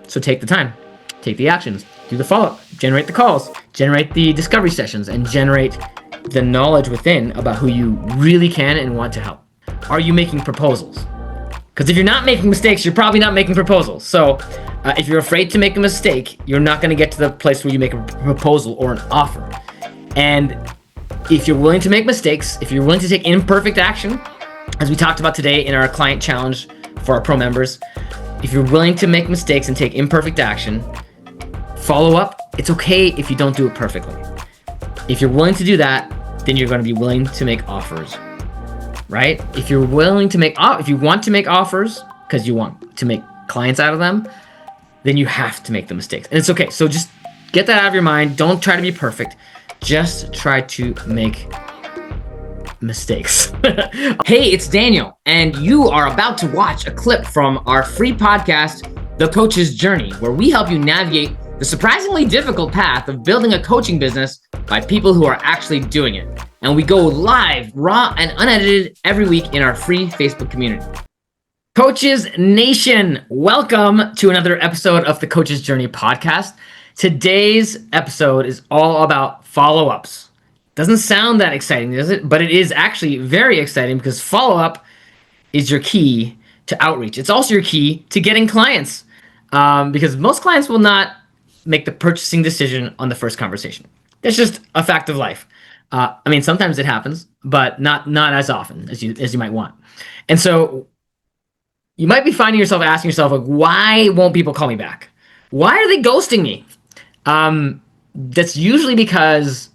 So take the time, take the actions, do the follow-up, generate the calls, generate the discovery sessions, and generate the knowledge within about who you really can and want to help. Are you making proposals? Because if you're not making mistakes, you're probably not making proposals. So if you're afraid to make a mistake, you're not going to get to the place where you make a proposal or an offer. And if you're willing to make mistakes, if you're willing to take imperfect action, as we talked about today in our client challenge for our pro members, if you're willing to make mistakes and take imperfect action, follow up, it's okay if you don't do it perfectly. If you're willing to do that, then you're going to be willing to make offers, right? If you want to make offers because you want to make clients out of them, then you have to make the mistakes. And it's okay. So just get that out of your mind. Don't try to be perfect. Just try to make mistakes. Hey, it's Daniel, and you are about to watch a clip from our free podcast, The Coach's Journey, where we help you navigate the surprisingly difficult path of building a coaching business by people who are actually doing it. And we go live, raw and unedited every week in our free Facebook community. Coaches Nation, welcome to another episode of the Coach's Journey podcast. Today's episode is all about follow-ups. Doesn't sound that exciting, does it? But it is actually very exciting because follow-up is your key to outreach. It's also your key to getting clients because most clients will not make the purchasing decision on the first conversation. That's just a fact of life. Sometimes it happens, but not as often as you might want. And so you might be finding yourself asking yourself, like, why won't people call me back? Why are they ghosting me? That's usually because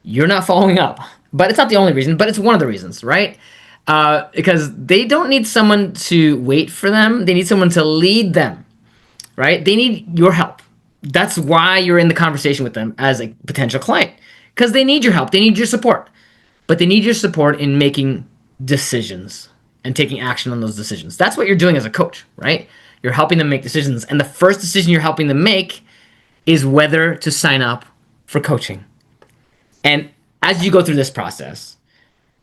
you're not following up. But it's not the only reason, but it's one of the reasons, right? Because they don't need someone to wait for them. They need someone to lead them, right? They need your help. That's why you're in the conversation with them as a potential client, because they need your help. They need your support, but they need your support in making decisions and taking action on those decisions. That's what you're doing as a coach, right? You're helping them make decisions. And the first decision you're helping them make is whether to sign up for coaching. And as you go through this process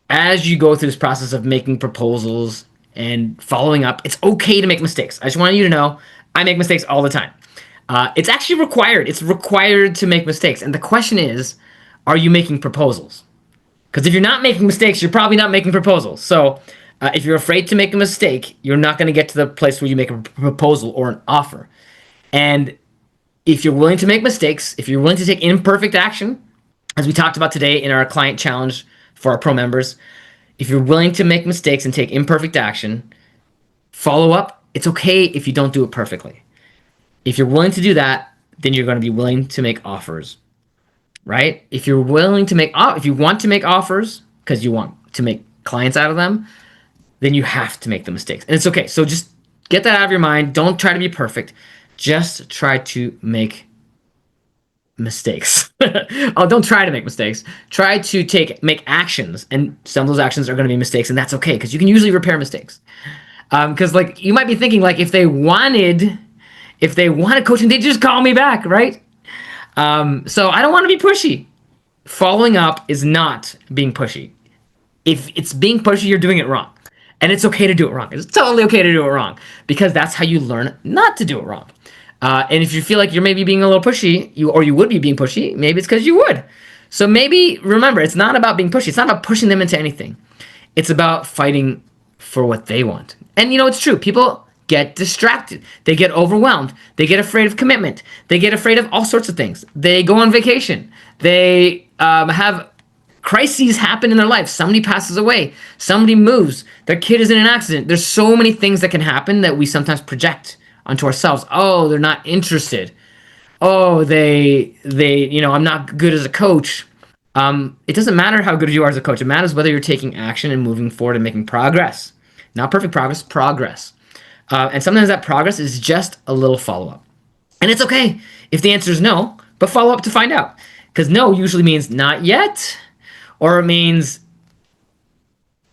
of making proposals and following up, it's okay to make mistakes. I just want you to know I make mistakes all the time. It's actually required. It's required to make mistakes. And the question is, are you making proposals? Because if you're not making mistakes, you're probably not making proposals. So if you're afraid to make a mistake, you're not going to get to the place where you make a proposal or an offer. And if you're willing to make mistakes, if you're willing to take imperfect action, as we talked about today in our client challenge for our pro members, if you're willing to make mistakes and take imperfect action, follow up, it's okay if you don't do it perfectly. If you're willing to do that, then you're going to be willing to make offers, right? If you want to make offers because you want to make clients out of them, then you have to make the mistakes. And it's okay. So just get that out of your mind. Don't try to be perfect. Just try to make mistakes. Don't try to make mistakes. Try to make actions, and some of those actions are going to be mistakes, and that's okay because you can usually repair mistakes. Because you might be thinking if they wanted coaching, they'd just call me back, right? So I don't want to be pushy. Following up is not being pushy. If it's being pushy, you're doing it wrong. And it's okay to do it wrong. It's totally okay to do it wrong because that's how you learn not to do it wrong. And if you feel like you're maybe being a little pushy, you would be being pushy, maybe it's because you would. So maybe remember, it's not about being pushy. It's not about pushing them into anything. It's about fighting for what they want. And it's true. People get distracted. They get overwhelmed. They get afraid of commitment. They get afraid of all sorts of things. They go on vacation. They have crises happen in their life. Somebody passes away. Somebody moves. Their kid is in an accident. There's so many things that can happen that we sometimes project onto ourselves. Oh, they're not interested. Oh, I'm not good as a coach. It doesn't matter how good you are as a coach. It matters whether you're taking action and moving forward and making progress. Not perfect progress. And sometimes that progress is just a little follow-up. And it's okay if the answer is no, but follow up to find out. Because no usually means not yet, or it means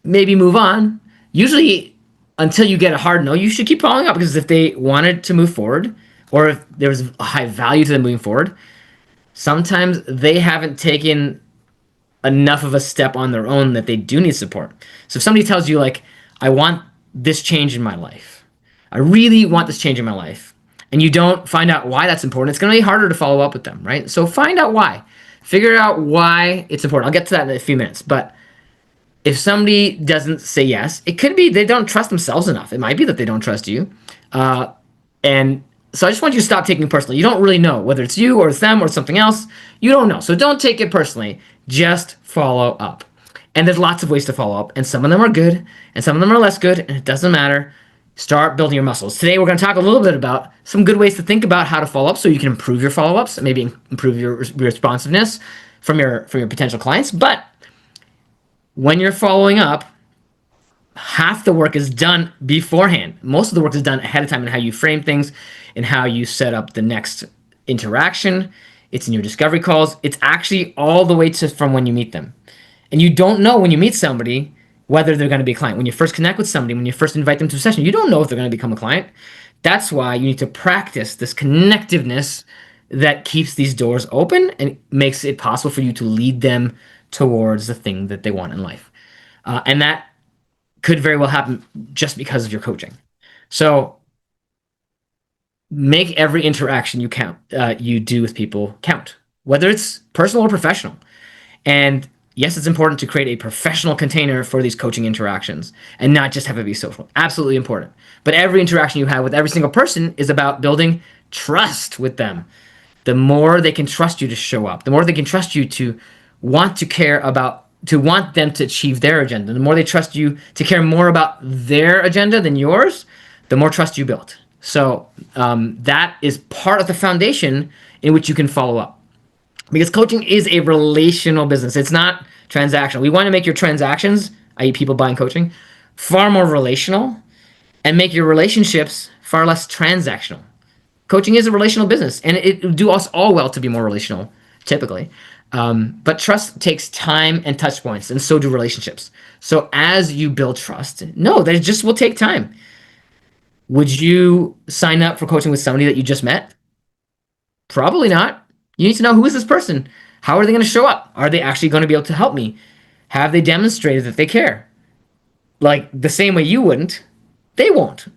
maybe move on. Usually, until you get a hard no, you should keep following up, because if they wanted to move forward, or if there was a high value to them moving forward, sometimes they haven't taken enough of a step on their own that they do need support. So if somebody tells you, I want this change in my life, I really want this change in my life, and you don't find out why that's important, it's going to be harder to follow up with them, right? So find out why. Figure out why it's important. I'll get to that in a few minutes. But if somebody doesn't say yes, it could be they don't trust themselves enough. It might be that they don't trust you. Uh, and so I just want you to stop taking it personally. You don't really know whether it's you or it's them or something else. You don't know. So don't take it personally. Just follow up. And there's lots of ways to follow up. And some of them are good and some of them are less good. And it doesn't matter. Start building your muscles. Today we're going to talk a little bit about some good ways to think about how to follow up so you can improve your follow-ups and maybe improve your responsiveness from your potential clients. But when you're following up, half the work is done beforehand. Most of the work is done ahead of time in how you frame things and how you set up the next interaction. It's in your discovery calls. It's actually all the way to from when you meet them. And you don't know when you meet somebody whether they're going to be a client. When you first connect with somebody, when you first invite them to a session, you don't know if they're going to become a client. That's why you need to practice this connectiveness that keeps these doors open and makes it possible for you to lead them towards the thing that they want in life. And that could very well happen just because of your coaching. So make every interaction you do with people count, whether it's personal or professional. And yes, it's important to create a professional container for these coaching interactions and not just have it be social. Absolutely important. But every interaction you have with every single person is about building trust with them. The more they can trust you to show up, the more they can trust you to want to care about, to want them to achieve their agenda, the more they trust you to care more about their agenda than yours, the more trust you build. So that is part of the foundation in which you can follow up. Because coaching is a relational business. It's not transactional. We want to make your transactions, i.e. people buying coaching, far more relational and make your relationships far less transactional. Coaching is a relational business, and it would do us all well to be more relational, typically. But trust takes time and touch points, and so do relationships. So as you build trust, know that it just will take time. Would you sign up for coaching with somebody that you just met? Probably not. You need to know, who is this person? How are they going to show up? Are they actually going to be able to help me? Have they demonstrated that they care? Like the same way you wouldn't, they won't,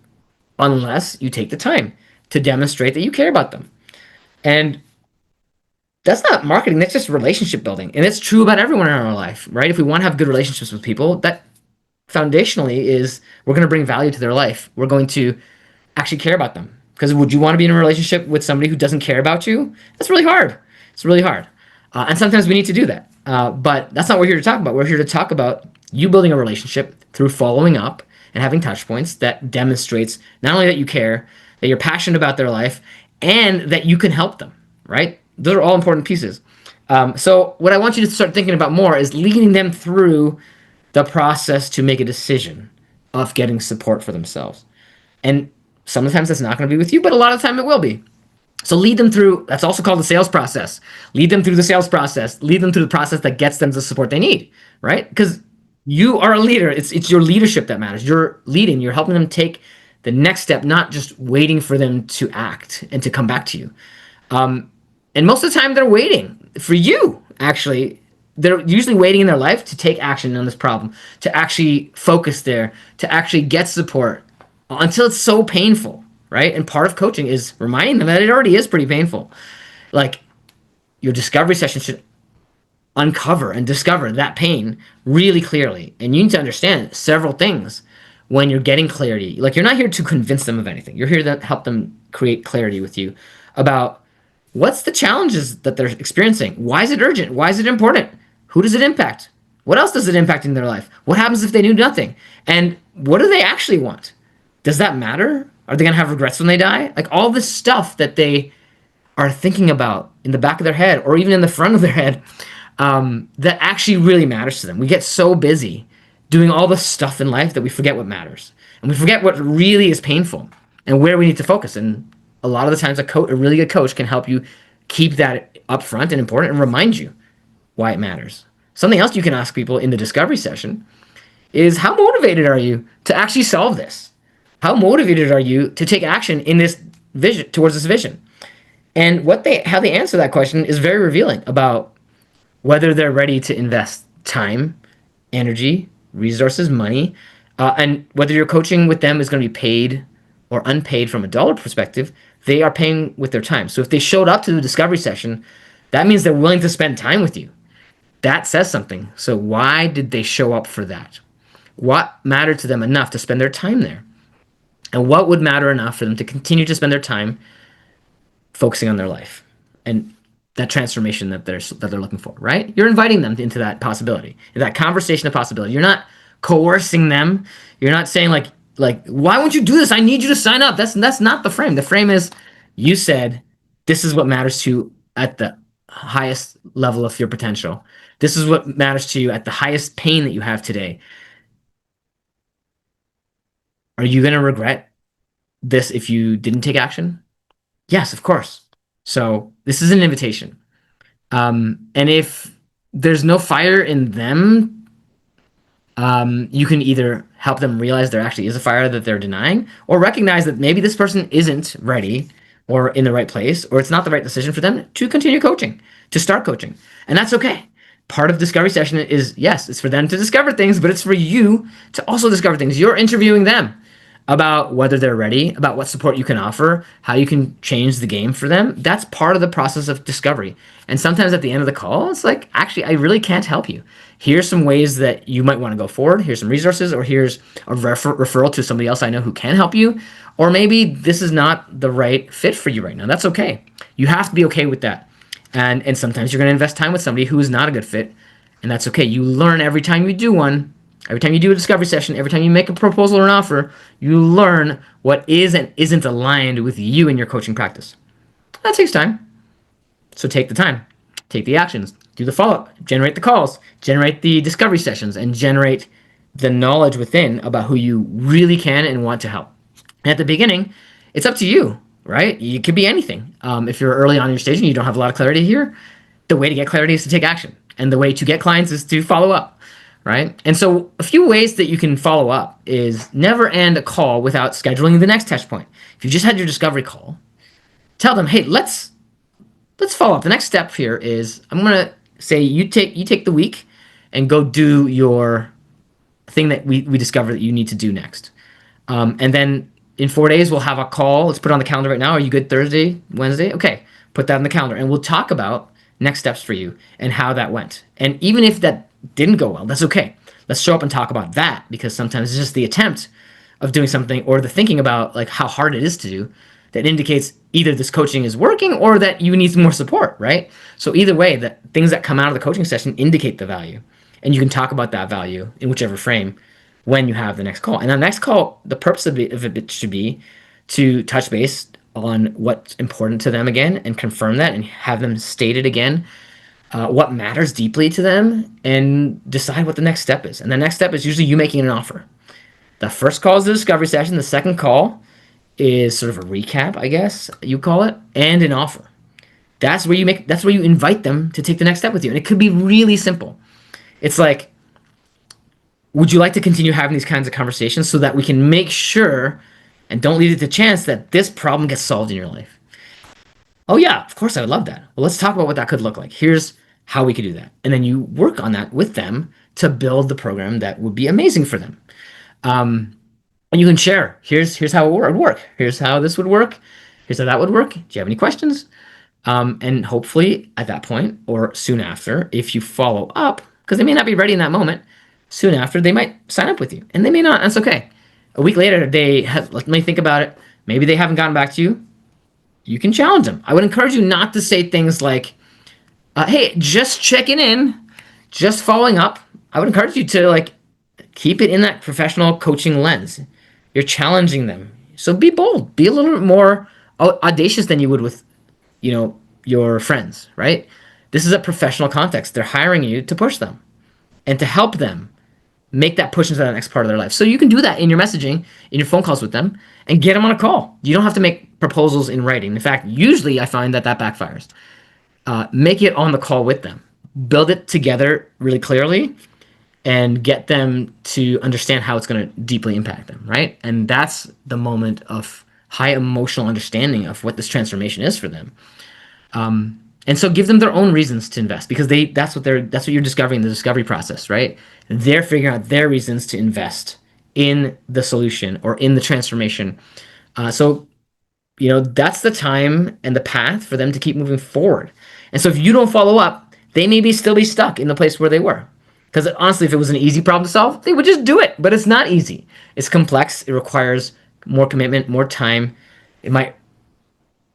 unless you take the time to demonstrate that you care about them. And that's not marketing, that's just relationship building. And it's true about everyone in our life, right? If we want to have good relationships with people, that foundationally is we're going to bring value to their life. We're going to actually care about them. Because would you want to be in a relationship with somebody who doesn't care about you? That's really hard. It's really hard. And sometimes we need to do that. But that's not what we're here to talk about. We're here to talk about you building a relationship through following up and having touch points that demonstrates not only that you care, that you're passionate about their life, and that you can help them, right? Those are all important pieces. So what I want you to start thinking about more is leading them through the process to make a decision of getting support for themselves. And sometimes that's not going to be with you, but a lot of the time it will be. So lead them through, that's also called the sales process. Lead them through the sales process. Lead them through the process that gets them the support they need, right? Because you are a leader. It's your leadership that matters. You're leading. You're helping them take the next step, not just waiting for them to act and to come back to you. And most of the time they're waiting for you, actually. They're usually waiting in their life to take action on this problem, to actually focus there, to actually get support until it's so painful, right? And part of coaching is reminding them that it already is pretty painful. Like, your discovery session should uncover and discover that pain really clearly. And you need to understand several things when you're getting clarity. Like, you're not here to convince them of anything. You're here to help them create clarity with you about what's the challenges that they're experiencing. Why is it urgent? Why is it important? Who does it impact? What else does it impact in their life? What happens if they do nothing? And what do they actually want? Does that matter? Are they going to have regrets when they die? Like, all this stuff that they are thinking about in the back of their head or even in the front of their head, that actually really matters to them. We get so busy doing all this stuff in life that we forget what matters. And we forget what really is painful and where we need to focus. And a lot of the times a really good coach can help you keep that up front and important and remind you why it matters. Something else you can ask people in the discovery session is, how motivated are you to actually solve this? How motivated are you to take action in this vision, towards this vision? And how they answer that question is very revealing about whether they're ready to invest time, energy, resources, money, and whether your coaching with them is going to be paid or unpaid from a dollar perspective they are paying with their time. So if they showed up to the discovery session, that means they're willing to spend time with you. That says something. So why did they show up for that? What mattered to them enough to spend their time there? And what would matter enough for them to continue to spend their time focusing on their life and that transformation that they're looking for, right? You're inviting them into that possibility, that conversation of possibility. You're not coercing them. You're not saying like why won't you do this? I need you to sign up. That's not the frame. The frame is you said this is what matters to you at the highest level of your potential. This is what matters to you at the highest pain that you have today. Are you going to regret this if you didn't take action? Yes, of course. So this is an invitation. And if there's no fire in them, you can either help them realize there actually is a fire that they're denying, or recognize that maybe this person isn't ready or in the right place, or it's not the right decision for them to continue coaching, to start coaching. And that's okay. Part of discovery session is, yes, it's for them to discover things, but it's for you to also discover things. You're interviewing them about whether they're ready, about what support you can offer, how you can change the game for them. That's part of the process of discovery. And sometimes at the end of the call, it's like, actually, I really can't help you. Here's some ways that you might want to go forward. Here's some resources, or here's a referral to somebody else I know who can help you. Or maybe this is not the right fit for you right now. That's okay. You have to be okay with that. And sometimes you're going to invest time with somebody who is not a good fit, and that's okay. You learn every time you do one. Every time you do a discovery session, every time you make a proposal or an offer, you learn what is and isn't aligned with you in your coaching practice. That takes time. So take the time, take the actions, do the follow-up, generate the calls, generate the discovery sessions, and generate the knowledge within about who you really can and want to help. And at the beginning, it's up to you, right? It could be anything. If you're early on in your stage and you don't have a lot of clarity here, the way to get clarity is to take action. And the way to get clients is to follow up. Right? And so a few ways that you can follow up is never end a call without scheduling the next touch point. If you just had your discovery call, tell them, hey, let's follow up. The next step here is I'm gonna say you take the week and go do your thing that we discover that you need to do next. And then in 4 days we'll have a call. Let's put it on the calendar right now. Are you good Thursday, Wednesday? Okay, put that on the calendar and we'll talk about next steps for you and how that went. And even if that didn't go well, that's okay. Let's show up and talk about that, because sometimes it's just the attempt of doing something or the thinking about like how hard it is to do that indicates either this coaching is working or that you need some more support, right? So either way, the things that come out of the coaching session indicate the value, and you can talk about that value in whichever frame when you have the next call. And the next call, the purpose of it should be to touch base on what's important to them again and confirm that and have them state it again, what matters deeply to them, and decide what the next step is. And the next step is usually you making an offer. The first call is the discovery session. The second call is sort of a recap, I guess you call it, and an offer. That's where you invite them to take the next step with you. And it could be really simple. It's like, would you like to continue having these kinds of conversations so that we can make sure and don't leave it to chance that this problem gets solved in your life? Oh yeah, of course I would love that. Well, let's talk about what that could look like. Here's how we could do that. And then you work on that with them to build the program that would be amazing for them. And you can share, here's how it would work. Here's how this would work. Here's how that would work. Do you have any questions? And hopefully at that point or soon after, if you follow up, because they may not be ready in that moment, soon after they might sign up with you, and they may not. That's okay. A week later, let me think about it. Maybe they haven't gotten back to you. You can challenge them. I would encourage you not to say things like, hey, just checking in, just following up. I would encourage you to keep it in that professional coaching lens. You're challenging them. So be bold. Be a little bit more audacious than you would with, your friends, right? This is a professional context. They're hiring you to push them and to help them make that push into the next part of their life. So you can do that in your messaging, in your phone calls with them, and get them on a call. You don't have to make proposals in writing. In fact, usually I find that backfires. Make it on the call with them. Build it together really clearly and get them to understand how it's going to deeply impact them, right? And that's the moment of high emotional understanding of what this transformation is for them. And so give them their own reasons to invest, because that's what you're discovering in the discovery process, right? They're figuring out their reasons to invest in the solution or in the transformation. So that's the time and the path for them to keep moving forward. And so if you don't follow up, they may still be stuck in the place where they were. Because honestly, if it was an easy problem to solve, they would just do it. But it's not easy. It's complex. It requires more commitment, more time. It might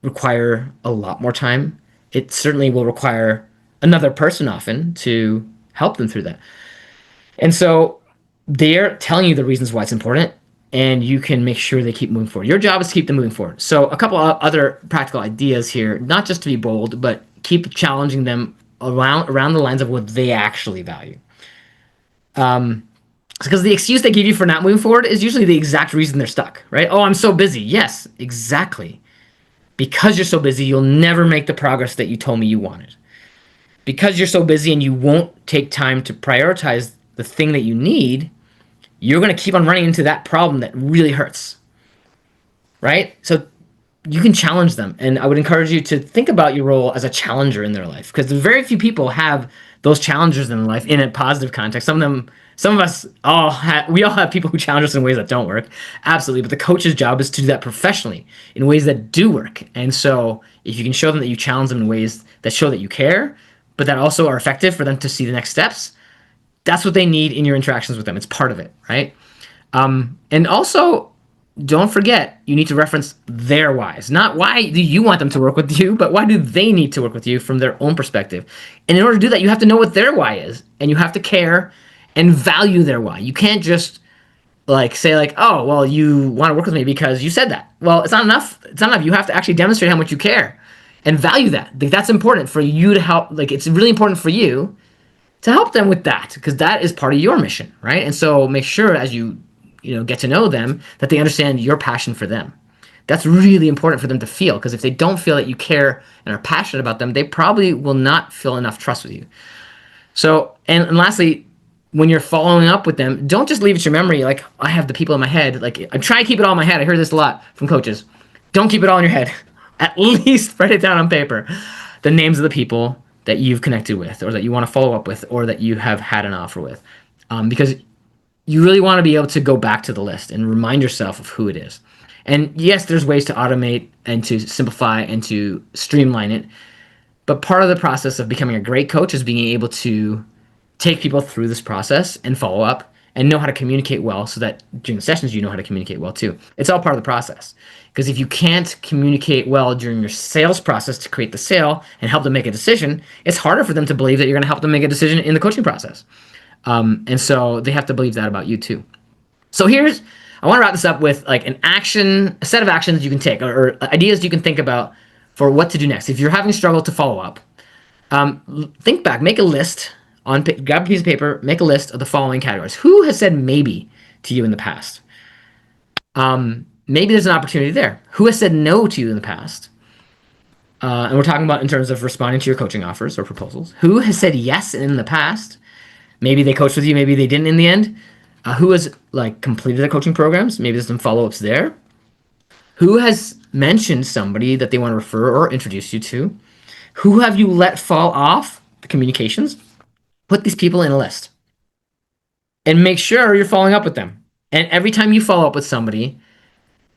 require a lot more time. It certainly will require another person often to help them through that. And so they're telling you the reasons why it's important, and you can make sure they keep moving forward. Your job is to keep them moving forward. So a couple of other practical ideas here, not just to be bold, but keep challenging them around the lines of what they actually value. Because the excuse they give you for not moving forward is usually the exact reason they're stuck, right? Oh, I'm so busy. Yes, exactly. Because you're so busy, you'll never make the progress that you told me you wanted. Because you're so busy and you won't take time to prioritize the thing that you need, you're going to keep on running into that problem that really hurts, right? So you can challenge them. And I would encourage you to think about your role as a challenger in their life, because very few people have those challengers in their life in a positive context. Some of us we all have people who challenge us in ways that don't work. Absolutely. But the coach's job is to do that professionally in ways that do work. And so if you can show them that you challenge them in ways that show that you care, but that also are effective for them to see the next steps, that's what they need in your interactions with them. It's part of it, right? And also, don't forget, you need to reference their whys. Not why do you want them to work with you, but why do they need to work with you from their own perspective. And in order to do that, you have to know what their why is, and you have to care and value their why. You can't just say oh, well, you want to work with me because you said that. Well, it's not enough. It's not enough. You have to actually demonstrate how much you care and value that. That's important for you to help. It's really important for you to help them with that, because that is part of your mission, right? And so make sure as you get to know them that they understand your passion for them. That's really important for them to feel, because if they don't feel that you care and are passionate about them, they probably will not feel enough trust with you. So, and lastly, when you're following up with them, don't just leave it to your memory. I have the people in my head. I'm trying to keep it all in my head. I hear this a lot from coaches. Don't keep it all in your head. At least write it down on paper. The names of the people that you've connected with, or that you want to follow up with, or that you have had an offer with. Because you really want to be able to go back to the list and remind yourself of who it is. And yes, there's ways to automate and to simplify and to streamline it. But part of the process of becoming a great coach is being able to take people through this process and follow up and know how to communicate well, so that during the sessions you know how to communicate well too. It's all part of the process. Because if you can't communicate well during your sales process to create the sale and help them make a decision, it's harder for them to believe that you're going to help them make a decision in the coaching process. And so they have to believe that about you too. So I want to wrap this up with a set of actions you can take, or ideas you can think about for what to do next. If you're having struggle to follow up, think back, make a list, grab a piece of paper, make a list of the following categories. Who has said maybe to you in the past? Maybe there's an opportunity there. Who has said no to you in the past? And we're talking about in terms of responding to your coaching offers or proposals. Who has said yes in the past? Maybe they coached with you, maybe they didn't in the end. Who has completed their coaching programs? Maybe there's some follow-ups there. Who has mentioned somebody that they want to refer or introduce you to? Who have you let fall off the communications? Put these people in a list and make sure you're following up with them. And every time you follow up with somebody,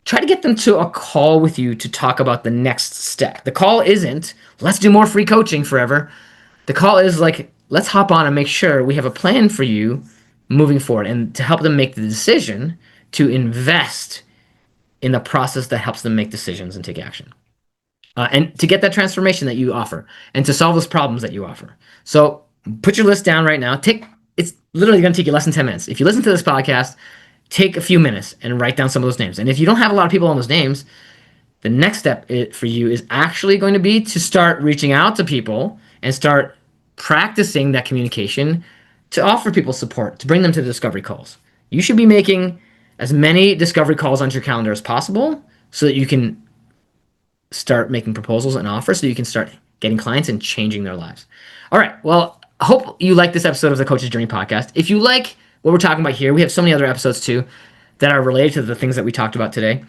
try to get them to a call with you to talk about the next step. The call isn't, let's do more free coaching forever. The call is let's hop on and make sure we have a plan for you moving forward, and to help them make the decision to invest in the process that helps them make decisions and take action. And to get that transformation that you offer, and to solve those problems that you offer. So put your list down right now. It's literally going to take you less than 10 minutes. If you listen to this podcast, take a few minutes and write down some of those names. And if you don't have a lot of people on those names, the next step for you is actually going to be to start reaching out to people and start practicing that communication to offer people support, to bring them to the discovery calls. You should be making as many discovery calls onto your calendar as possible, so that you can start making proposals and offers, so you can start getting clients and changing their lives. All right. Well, I hope you like this episode of the Coach's Journey podcast. If you like what we're talking about here, we have so many other episodes too that are related to the things that we talked about today.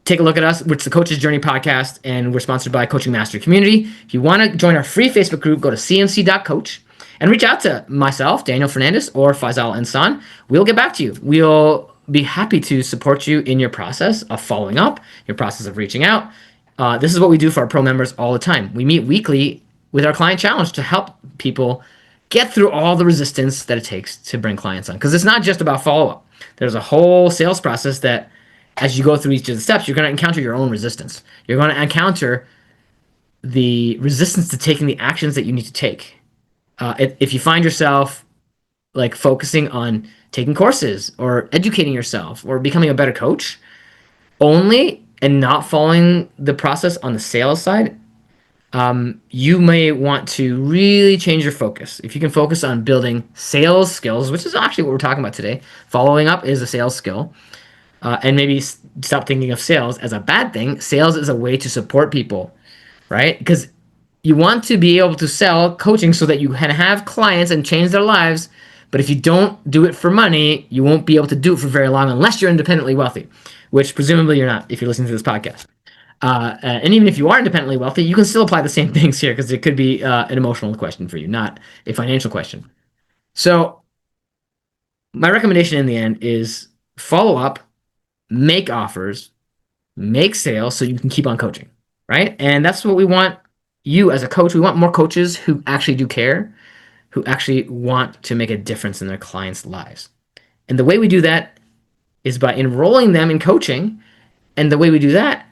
Take a look at us. It's the Coach's Journey podcast, and we're sponsored by Coaching Mastery Community. If you want to join our free Facebook group, go to cmc.coach and reach out to myself, Daniel Fernandez, or Faisal Ensan. We'll get back to you. We'll be happy to support you in your process of following up, your process of reaching out. This is what we do for our pro members all the time. We meet weekly with our client challenge to help people get through all the resistance that it takes to bring clients on. Because it's not just about follow up. There's a whole sales process that, as you go through each of the steps, you're going to encounter your own resistance. You're going to encounter the resistance to taking the actions that you need to take. If you find yourself like focusing on taking courses or educating yourself or becoming a better coach only and not following the process on the sales side, you may want to really change your focus. If you can focus on building sales skills, which is actually what we're talking about today, following up is a sales skill, and maybe stop thinking of sales as a bad thing. Sales is a way to support people, right? Because you want to be able to sell coaching so that you can have clients and change their lives. But if you don't do it for money, you won't be able to do it for very long unless you're independently wealthy, which presumably you're not if you're listening to this podcast. And even if you are independently wealthy, you can still apply the same things here because it could be an emotional question for you, not a financial question. So my recommendation in the end is follow up, make offers, make sales so you can keep on coaching, right? And that's what we want you as a coach. We want more coaches who actually do care, who actually want to make a difference in their clients' lives. And the way we do that is by enrolling them in coaching. And the way we do that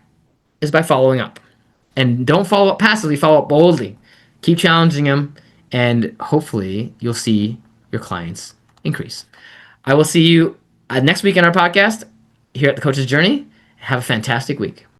is by following up. And don't follow up passively, follow up boldly. Keep challenging them, and hopefully you'll see your clients increase. I will see you next week in our podcast here at The Coach's Journey. Have a fantastic week.